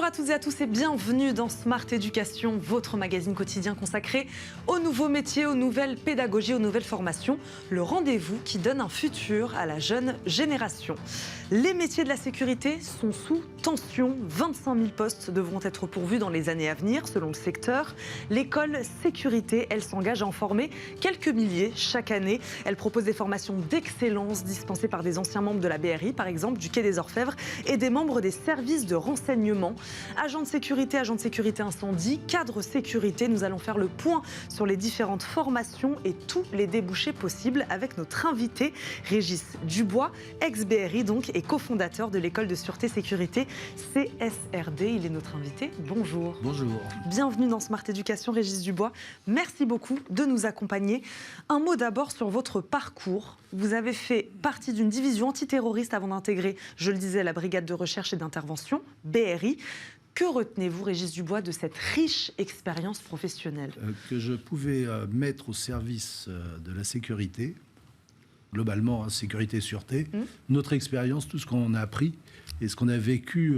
à toutes et à tous et bienvenue dans Smart Éducation, votre magazine quotidien consacré aux nouveaux métiers, aux nouvelles pédagogies, aux nouvelles formations. Le rendez-vous qui donne un futur à la jeune génération. Les métiers de la sécurité sont sous tension. 25 000 postes devront être pourvus dans les années à venir, selon le secteur. L'école sécurité, elle s'engage à en former quelques milliers chaque année. Elle propose des formations d'excellence dispensées par des anciens membres de la BRI, par exemple, du Quai des Orfèvres, et des membres des services de renseignement. Agents de sécurité incendie, cadre sécurité. Nous allons faire le point sur les différentes formations et tous les débouchés possibles avec notre invité, Régis Dubois, ex-BRI donc, et cofondateur de l'école de sûreté sécurité CSRD. Il est notre invité. Bonjour. Bonjour. Bienvenue dans Smart Éducation, Régis Dubois. Merci beaucoup de nous accompagner. Un mot d'abord sur votre parcours. Vous avez fait partie d'une division antiterroriste avant d'intégrer, je le disais, la brigade de recherche et d'intervention, BRI. Que retenez-vous, Régis Dubois, de cette riche expérience professionnelle ? Que je pouvais mettre au service de la sécurité, globalement, sécurité et sûreté, notre expérience, tout ce qu'on a appris et ce qu'on a vécu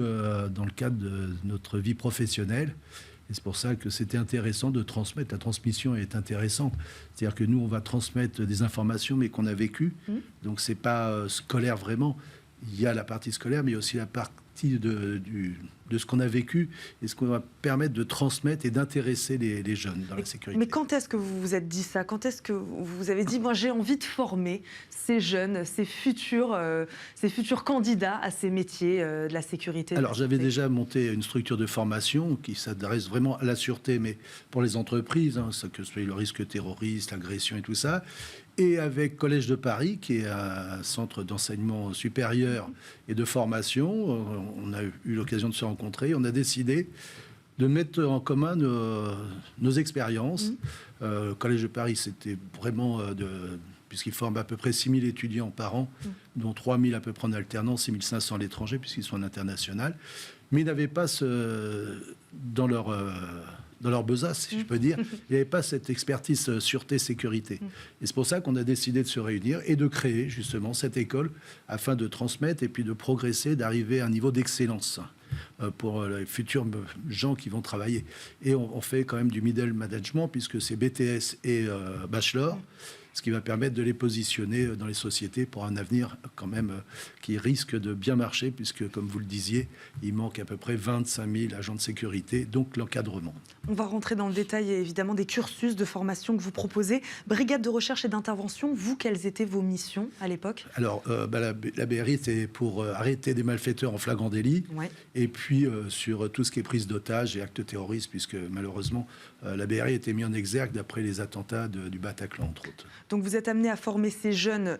dans le cadre de notre vie professionnelle. Et c'est pour ça que c'était intéressant de transmettre. La transmission est intéressante. C'est-à-dire que nous, on va transmettre des informations, mais qu'on a vécues. Donc, ce n'est pas scolaire vraiment. Il y a la partie scolaire, mais il y a aussi la partie de ce qu'on a vécu et ce qu'on va permettre de transmettre et d'intéresser les jeunes dans la sécurité. Mais quand est-ce que vous vous êtes dit ça ? Quand est-ce que vous avez dit, moi j'ai envie de former ces jeunes, ces futurs candidats à ces métiers de la sécurité ? Alors j'avais déjà monté une structure de formation qui s'adresse vraiment à la sûreté, mais pour les entreprises, que ce soit le risque terroriste, l'agression et tout ça. Et avec Collège de Paris, qui est un centre d'enseignement supérieur et de formation, on a eu l'occasion de se rencontrer. On a décidé de mettre en commun nos expériences. Collège de Paris, c'était vraiment puisqu'ils forment à peu près 6 000 étudiants par an, dont 3 000 à peu près en alternance, 6 500 à l'étranger, puisqu'ils sont en international. Mais ils n'avaient pas dans leur besace, si je peux dire, il n'y avait pas cette expertise sûreté-sécurité. Et c'est pour ça qu'on a décidé de se réunir et de créer justement cette école afin de transmettre et puis de progresser, d'arriver à un niveau d'excellence pour les futurs gens qui vont travailler. Et on fait quand même du middle management puisque c'est BTS et bachelor, ce qui va permettre de les positionner dans les sociétés pour un avenir quand même qui risque de bien marcher puisque, comme vous le disiez, il manque à peu près 25 000 agents de sécurité, donc l'encadrement. On va rentrer dans le détail évidemment des cursus de formation que vous proposez. Brigade de recherche et d'intervention, vous, quelles étaient vos missions à l'époque ? Alors, la BRI était pour arrêter des malfaiteurs en flagrant délit, et puis sur tout ce qui est prise d'otages et actes terroristes, puisque malheureusement, la BRI était mise en exergue d'après les attentats du Bataclan, entre autres. Donc vous êtes amené à former ces jeunes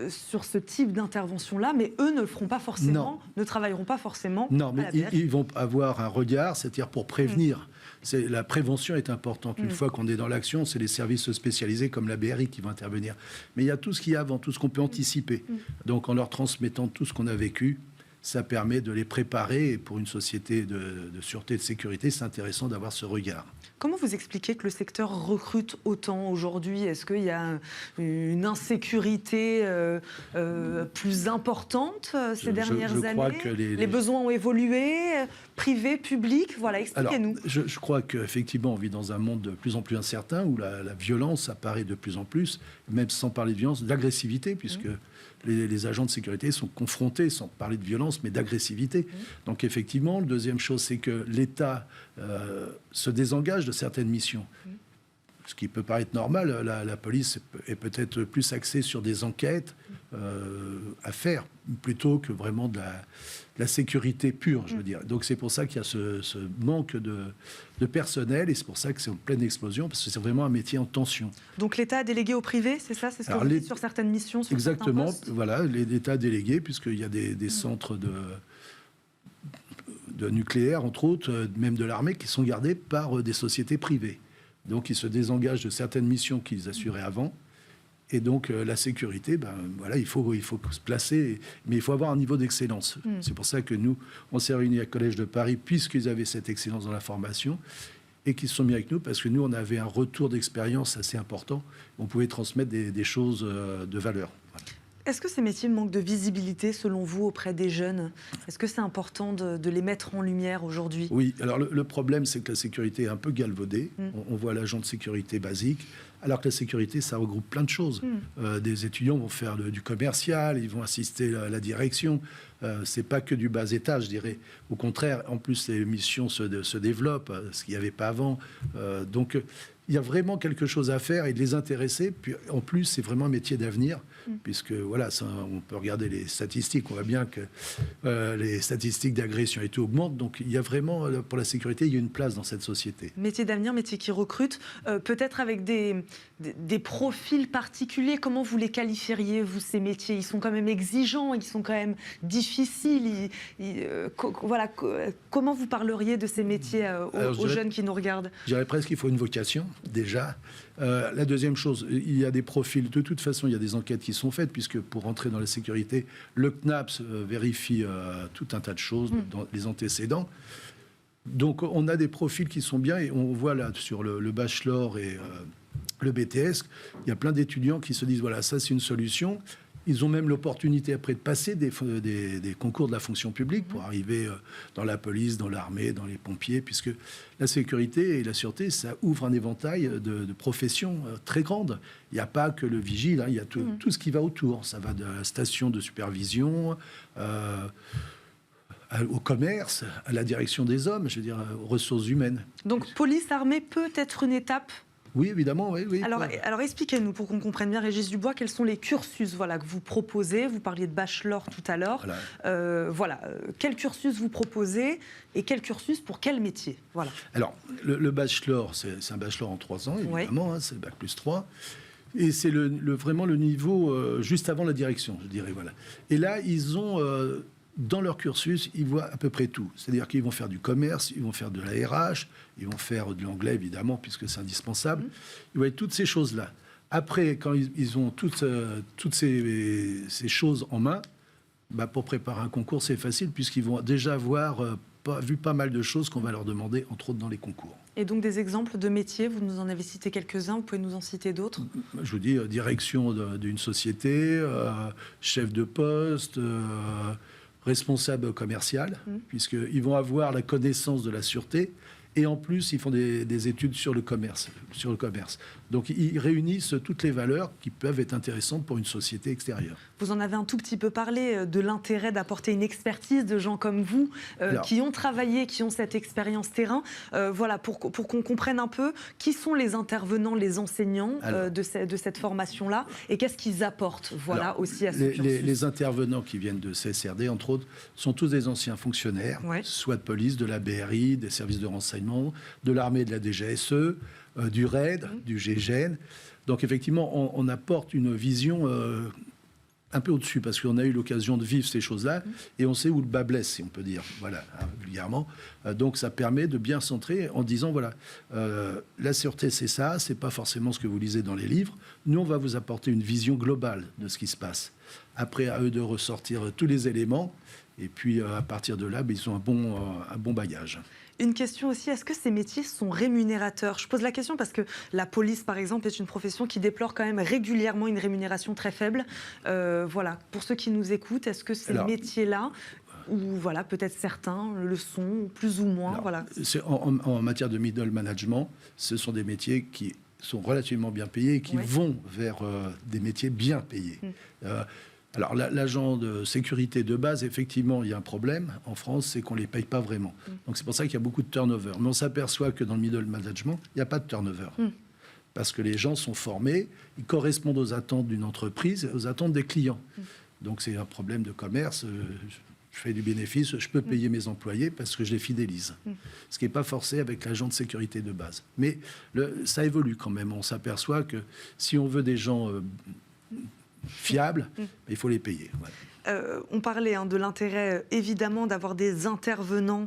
sur ce type d'intervention-là, mais eux ne le feront pas forcément, ne travailleront pas forcément. Non, mais ils vont avoir un regard, c'est-à-dire pour prévenir. La prévention est importante. Une fois qu'on est dans l'action, c'est les services spécialisés comme la BRI qui vont intervenir. Mais il y a tout ce qu'il y a avant, tout ce qu'on peut anticiper. Donc en leur transmettant tout ce qu'on a vécu, ça permet de les préparer. Et pour une société de sûreté et de sécurité, c'est intéressant d'avoir ce regard. Comment vous expliquez que le secteur recrute autant aujourd'hui ? Est-ce qu'il y a une insécurité plus importante ces dernières années ? Crois que les besoins ont évolué, privé, public, voilà, expliquez-nous. Alors, je crois qu'effectivement, on vit dans un monde de plus en plus incertain où la violence apparaît de plus en plus, même sans parler de violence, d'agressivité, puisque les agents de sécurité sont confrontés, sans parler de violence, mais d'agressivité. Donc effectivement, la deuxième chose, c'est que l'État se désengage de certaines missions. Ce qui peut paraître normal, la police est peut-être plus axée sur des enquêtes à faire, plutôt que vraiment de la sécurité pure, je veux dire. Donc c'est pour ça qu'il y a ce manque de personnel, et c'est pour ça que c'est en pleine explosion, parce que c'est vraiment un métier en tension. Donc l'État a délégué au privé, c'est ça ? C'est ce que vous dites sur certaines missions, sur exactement, certains postes ? Voilà, l'État a délégué, puisqu'il y a des centres de nucléaire, entre autres, même de l'armée, qui sont gardés par des sociétés privées. Donc, ils se désengagent de certaines missions qu'ils assuraient avant. Et donc, la sécurité, voilà, il faut se placer, mais il faut avoir un niveau d'excellence. C'est pour ça que nous, on s'est réunis à Collège de Paris, puisqu'ils avaient cette excellence dans la formation, et qu'ils se sont mis avec nous, parce que nous, on avait un retour d'expérience assez important. On pouvait transmettre des choses de valeur. Voilà. Est-ce que ces métiers manquent de visibilité, selon vous, auprès des jeunes? Est-ce que c'est important de les mettre en lumière aujourd'hui? Oui, alors le problème, c'est que la sécurité est un peu galvaudée. On voit l'agent de sécurité basique, alors que la sécurité, ça regroupe plein de choses. Des étudiants vont faire du commercial, ils vont assister à la direction. C'est pas que du bas étage, je dirais. Au contraire, en plus, les missions se développent, ce qu'il n'y avait pas avant. Donc, il y a vraiment quelque chose à faire et de les intéresser. Puis, en plus, c'est vraiment un métier d'avenir, puisque voilà, ça, on peut regarder les statistiques. On voit bien que les statistiques d'agression et tout augmentent. Donc, il y a vraiment, pour la sécurité, il y a une place dans cette société. Métier d'avenir, métier qui recrute, peut-être avec des profils particuliers. Comment vous les qualifieriez, vous, ces métiers? Ils sont quand même exigeants, ils sont quand même difficiles. Voilà, comment vous parleriez de ces métiers aux jeunes qui nous regardent? Je dirais presque qu'il faut une vocation, déjà. La deuxième chose, il y a des profils. De toute façon, il y a des enquêtes qui sont faites, puisque pour entrer dans la sécurité, le CNAPS vérifie tout un tas de choses, dans les antécédents. Donc, on a des profils qui sont bien, et on voit là, sur le bachelor et le BTS, il y a plein d'étudiants qui se disent, voilà, ça c'est une solution. Ils ont même l'opportunité après de passer des concours de la fonction publique pour arriver dans la police, dans l'armée, dans les pompiers, puisque la sécurité et la sûreté, ça ouvre un éventail de professions très grandes. Il n'y a pas que le vigile, hein, il y a tout ce qui va autour. Ça va de la station de supervision au commerce, à la direction des hommes, je veux dire, aux ressources humaines. Donc, police, armée peut être une étape? Oui, évidemment, oui. Alors expliquez-nous, pour qu'on comprenne bien, Régis Dubois, quels sont les cursus que vous proposez? Vous parliez de bachelor tout à l'heure. Voilà. Quel cursus vous proposez et quel cursus pour quel métier? Voilà. Alors, le bachelor, c'est un bachelor en 3 ans, évidemment, hein, c'est le bac plus 3. Et c'est vraiment le niveau juste avant la direction, je dirais. Voilà. Et là, ils ont... dans leur cursus, ils voient à peu près tout. C'est-à-dire qu'ils vont faire du commerce, ils vont faire de la RH, ils vont faire de l'anglais, évidemment, puisque c'est indispensable. Ils voient toutes ces choses-là. Après, quand ils ont toutes ces choses en main, pour préparer un concours, c'est facile, puisqu'ils vont déjà avoir vu pas mal de choses qu'on va leur demander, entre autres dans les concours. Et donc des exemples de métiers, vous nous en avez cité quelques-uns, vous pouvez nous en citer d'autres? Je vous dis, direction d'une société, chef de poste... responsable commercial, puisqu'ils vont avoir la connaissance de la sûreté, et en plus, ils font des études sur le commerce. Donc, ils réunissent toutes les valeurs qui peuvent être intéressantes pour une société extérieure. Vous en avez un tout petit peu parlé de l'intérêt d'apporter une expertise de gens comme vous, qui ont travaillé, qui ont cette expérience terrain. Voilà, pour qu'on comprenne un peu qui sont les intervenants, les enseignants de cette formation-là, et qu'est-ce qu'ils apportent aussi à ce cursus. Les intervenants qui viennent de CSRD, entre autres, sont tous des anciens fonctionnaires, soit de police, de la BRI, des services de renseignement, de l'armée, de la DGSE, du RAID, du GIGN. Donc effectivement, on apporte une vision un peu au-dessus, parce qu'on a eu l'occasion de vivre ces choses-là, et on sait où le bas blesse, si on peut dire, voilà, vulgairement. Donc ça permet de bien centrer en disant, voilà, la sûreté c'est ça, c'est pas forcément ce que vous lisez dans les livres. Nous, on va vous apporter une vision globale de ce qui se passe. Après, à eux de ressortir tous les éléments, et puis à partir de là, ils ont un bon bagage. Une question aussi, est-ce que ces métiers sont rémunérateurs? Je pose la question parce que la police, par exemple, est une profession qui déplore quand même régulièrement une rémunération très faible. Voilà, pour ceux qui nous écoutent, est-ce que ces métiers-là, ou voilà, peut-être certains le sont, plus ou moins, voilà. En matière de middle management, ce sont des métiers qui sont relativement bien payés et qui vont vers des métiers bien payés. Alors, l'agent de sécurité de base, effectivement, il y a un problème en France, c'est qu'on ne les paye pas vraiment. Donc, c'est pour ça qu'il y a beaucoup de turnover. Mais on s'aperçoit que dans le middle management, il n'y a pas de turnover. Parce que les gens sont formés, ils correspondent aux attentes d'une entreprise, aux attentes des clients. Donc, c'est un problème de commerce. Je fais du bénéfice, je peux payer mes employés parce que je les fidélise. Ce qui n'est pas forcé avec l'agent de sécurité de base. Mais ça évolue quand même. On s'aperçoit que si on veut des gens... fiables, il faut les payer. On parlait de l'intérêt, évidemment, d'avoir des intervenants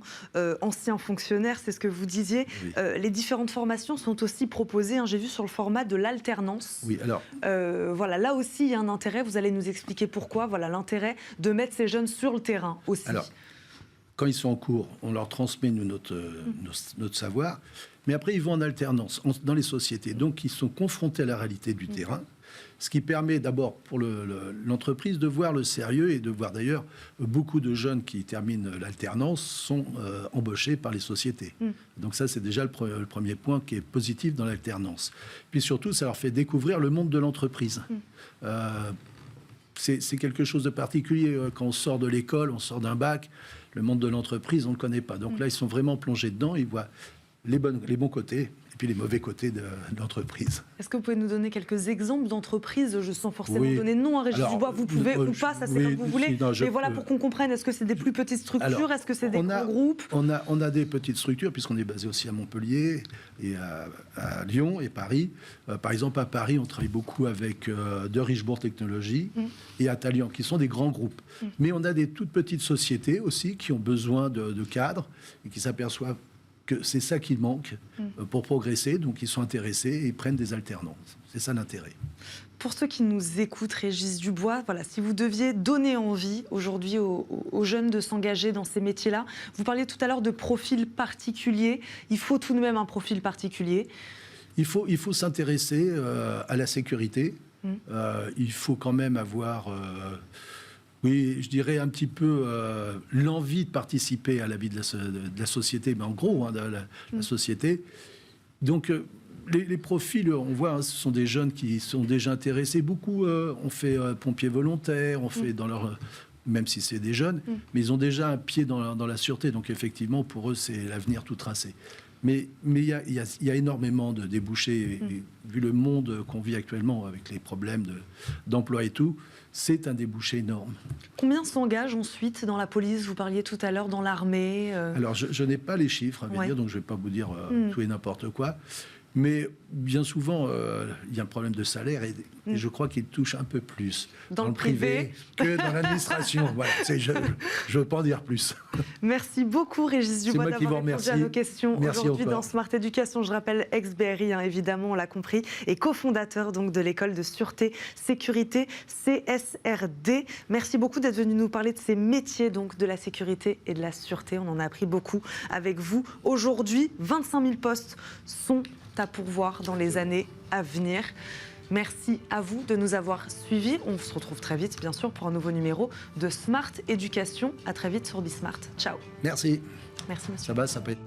anciens fonctionnaires, c'est ce que vous disiez. Les différentes formations sont aussi proposées, j'ai vu sur le format de l'alternance. Oui, alors... voilà, là aussi, il y a un intérêt, vous allez nous expliquer pourquoi, voilà, l'intérêt de mettre ces jeunes sur le terrain aussi. Alors, quand ils sont en cours, on leur transmet notre savoir, mais après, ils vont en alternance dans les sociétés. Donc, ils sont confrontés à la réalité du terrain. Ce qui permet d'abord pour l'entreprise de voir le sérieux et de voir d'ailleurs beaucoup de jeunes qui terminent l'alternance sont embauchés par les sociétés. Donc ça, c'est déjà le premier point qui est positif dans l'alternance. Puis surtout, ça leur fait découvrir le monde de l'entreprise. C'est quelque chose de particulier. Quand on sort de l'école, on sort d'un bac, le monde de l'entreprise, on ne le connaît pas. Donc là, ils sont vraiment plongés dedans, ils voient les bons côtés et puis les mauvais côtés de l'entreprise. Est-ce que vous pouvez nous donner quelques exemples d'entreprises? Je sens forcément donner nom à Régis Dubois, vous pouvez ou pas, ça c'est comme vous voulez. Mais voilà, pour qu'on comprenne, est-ce que c'est des plus petites structures? Est-ce que c'est des grands groupes? On a des petites structures, puisqu'on est basé aussi à Montpellier et à Lyon et Paris. Par exemple, à Paris, on travaille beaucoup avec De Richebourg Technologies et Atalian, qui sont des grands groupes. Mais on a des toutes petites sociétés aussi qui ont besoin de cadres et qui s'aperçoivent que c'est ça qui manque pour progresser, donc ils sont intéressés et prennent des alternances. C'est ça l'intérêt. Pour ceux qui nous écoutent, Régis Dubois, voilà, si vous deviez donner envie aujourd'hui aux jeunes de s'engager dans ces métiers-là, vous parliez tout à l'heure de profil particulier, il faut tout de même un profil particulier. Il faut s'intéresser à la sécurité, il faut quand même avoir... oui, je dirais un petit peu l'envie de participer à la vie de la société, mais en gros, de la société. Donc, les profils, on voit, ce sont des jeunes qui sont déjà intéressés. Beaucoup ont fait pompiers volontaires, ont fait dans leur... Même si c'est des jeunes, mais ils ont déjà un pied dans la sûreté. Donc, effectivement, pour eux, c'est l'avenir tout tracé. Mais il y a énormément de débouchés. Et vu le monde qu'on vit actuellement, avec les problèmes d'emploi et tout, c'est un débouché énorme. Combien s'engagent ensuite dans la police? Vous parliez tout à l'heure dans l'armée. Alors, je n'ai pas les chiffres, à vrai dire, donc je ne vais pas vous dire tout et n'importe quoi. Mais bien souvent, il y a un problème de salaire et je crois qu'il touche un peu plus dans le privé que dans l'administration. Voilà, je ne veux pas en dire plus. Merci beaucoup, Régis Dubois, d'avoir répondu à nos questions aujourd'hui dans Smart Education. Je rappelle, ex-BRI, évidemment, on l'a compris, et cofondateur donc, de l'école de sûreté sécurité CSRD. Merci beaucoup d'être venu nous parler de ces métiers donc, de la sécurité et de la sûreté. On en a appris beaucoup avec vous. Aujourd'hui, 25 000 postes sont à pourvoir dans les années à venir. Merci à vous de nous avoir suivis. On se retrouve très vite, bien sûr, pour un nouveau numéro de Smart Education. À très vite sur Bismart. Ciao. Merci. Merci, monsieur. Ça va, ça peut être...